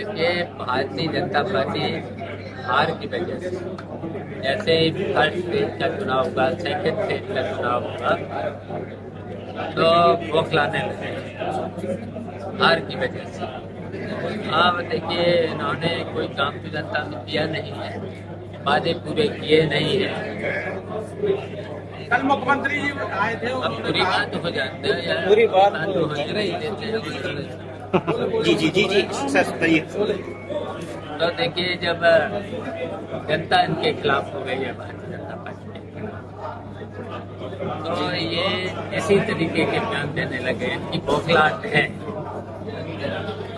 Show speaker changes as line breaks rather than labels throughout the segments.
देखिए, भारतीय जनता पार्टी हार की वजह से, जैसे फर्स्ट फेज का चुनाव होगा, सेकंड फेज का चुनाव होगा, तो बौखलाने लगे हार की वजह से। अब देखिए, इन्होंने कोई काम तो जनता में किया नहीं है, वादे पूरे किए नहीं हैं।
कल मुख्यमंत्री जी आए थे।
अब पूरी बात हो जाती है यार,
पूरी बात
तो हो ही नहीं देते हैं।
जी जी जी जी सर बताइए।
तो देखिए, जब जनता इनके खिलाफ हो गई है भारतीय जनता पार्टी के, तो ये इसी तरीके के बयान देने लगे कि बौखलाहट है।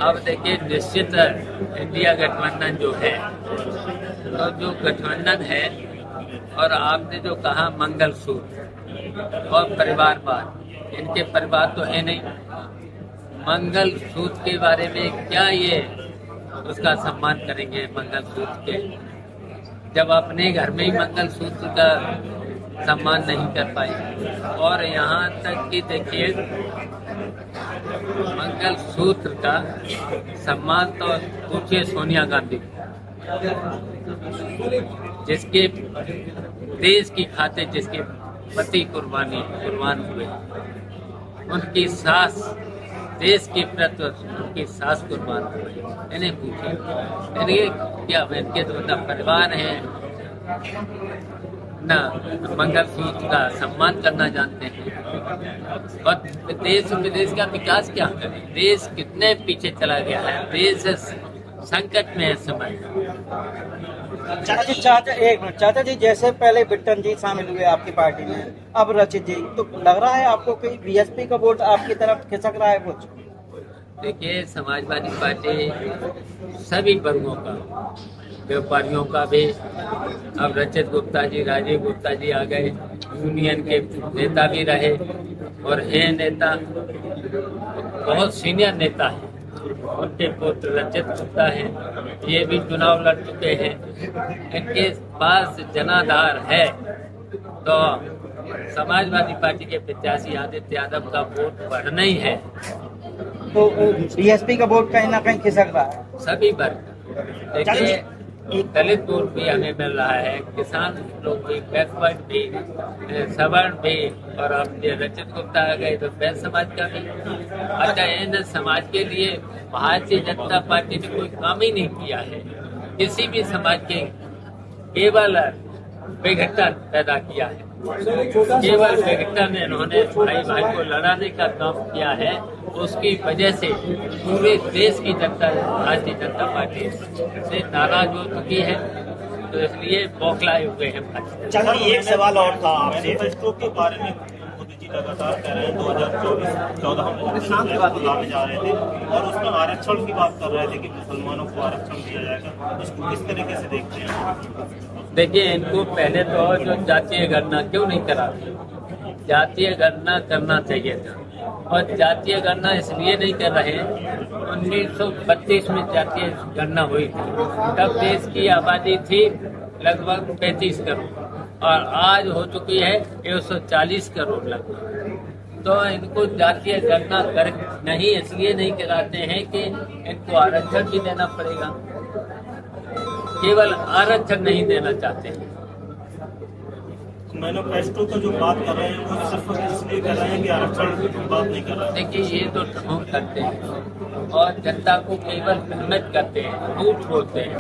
अब देखिए, निश्चित इंडिया गठबंधन जो है, तो जो गठबंधन है, और आपने जो कहा मंगलसूत्र और परिवारवाद, इनके परिवार तो है नहीं। मंगलसूत्र के बारे में क्या ये उसका सम्मान करेंगे मंगलसूत्र के, जब अपने घर में ही मंगलसूत्र का सम्मान नहीं कर पाए। और यहाँ तक कि देखिए, मंगलसूत्र का सम्मान तो पूछिए सोनिया गांधी, जिसके देश की खातिर जिसके पति कुर्बान हुए, उनकी सास देश के प्रति उनकी सास कुर्बान हुई। इन्हें पूछे, इनके क्या, इनके तो मतलब परिवार है ना, मंगलसूत्र का सम्मान करना जानते हैं। और देश विदेश का विकास क्या करें, देश कितने पीछे चला गया है, देश संकट में है समय।
चाचा जी जैसे पहले बिट्टन जी शामिल हुए आपकी पार्टी में, अब रचित जी, तो लग रहा है आपको कि बीएसपी का वोट आपकी तरफ खिसक रहा है कुछ?
देखिए, समाजवादी पार्टी सभी वर्गों का, व्यापारियों का भी, अब रचित गुप्ता जी, राजीव गुप्ता जी आ गए, यूनियन के नेता भी रहे और हैं नेता, बहुत सीनियर नेता हैं। उनके पुत्र रचित गुप्ता हैं, ये भी चुनाव लड़ चुके हैं, इनके पास जनाधार है। तो समाजवादी पार्टी के प्रत्याशी आदित्य यादव का वोट बढ़ना ही है।
तो बीएसपी का वोट कहीं ना कहीं खिसक रहा है
सभी वर्ग, देखिए, दलित वोट भी हमें मिल रहा है, किसान लोग भी, बैकवर्ड भी, सवर्ण भी, और अब ये रचित गुप्ता आ गए तो बैल समाज का भी। अच्छा, इन समाज के लिए भारतीय जनता पार्टी ने कोई काम ही नहीं किया है, किसी भी समाज के केवल विघटन पैदा किया है, केवल विघटन। इन्होंने भाई भाई को लड़ाने का काम किया है, उसकी वजह से पूरे देश की जनता भारतीय जनता पार्टी से नाराज हो चुकी है, तो इसलिए बौखलाए हुए हैं।
चलिए, एक सवाल और था आपसे।
मैनिफेस्टो के बारे में मोदी जी लगातार कह रहे हैं 2024-14 में लाने जा रहे थे, और उसमें आरक्षण की बात कर रहे थे कि मुसलमानों को आरक्षण दिया जाएगा। इसको किस तरीके से देखते हैं?
देखिए, इनको पहले तो जो जातीय गणना क्यों नहीं कराते, जातीय गणना करना चाहिए था, और जातीय गणना इसलिए नहीं कर रहे हैं, 1932 में जातीय गणना हुई थी, तब देश की आबादी थी लगभग 35 करोड़, और आज हो चुकी है 140 करोड़ लगभग। तो इनको जातीय गणना कर नहीं इसलिए नहीं कराते हैं कि इनको आरक्षण भी देना पड़ेगा, केवल आरक्षण नहीं देना चाहते हैं।
मैनिफेस्टो का जो बात कर रहे हैं वो सिर्फ इसलिए कर रहे हैं कि आरक्षण की बात नहीं कर रहे हैं।
देखिए, ये तो ढोंग करते हैं और जनता को केवल भ्रमित करते हैं, झूठ बोलते हैं।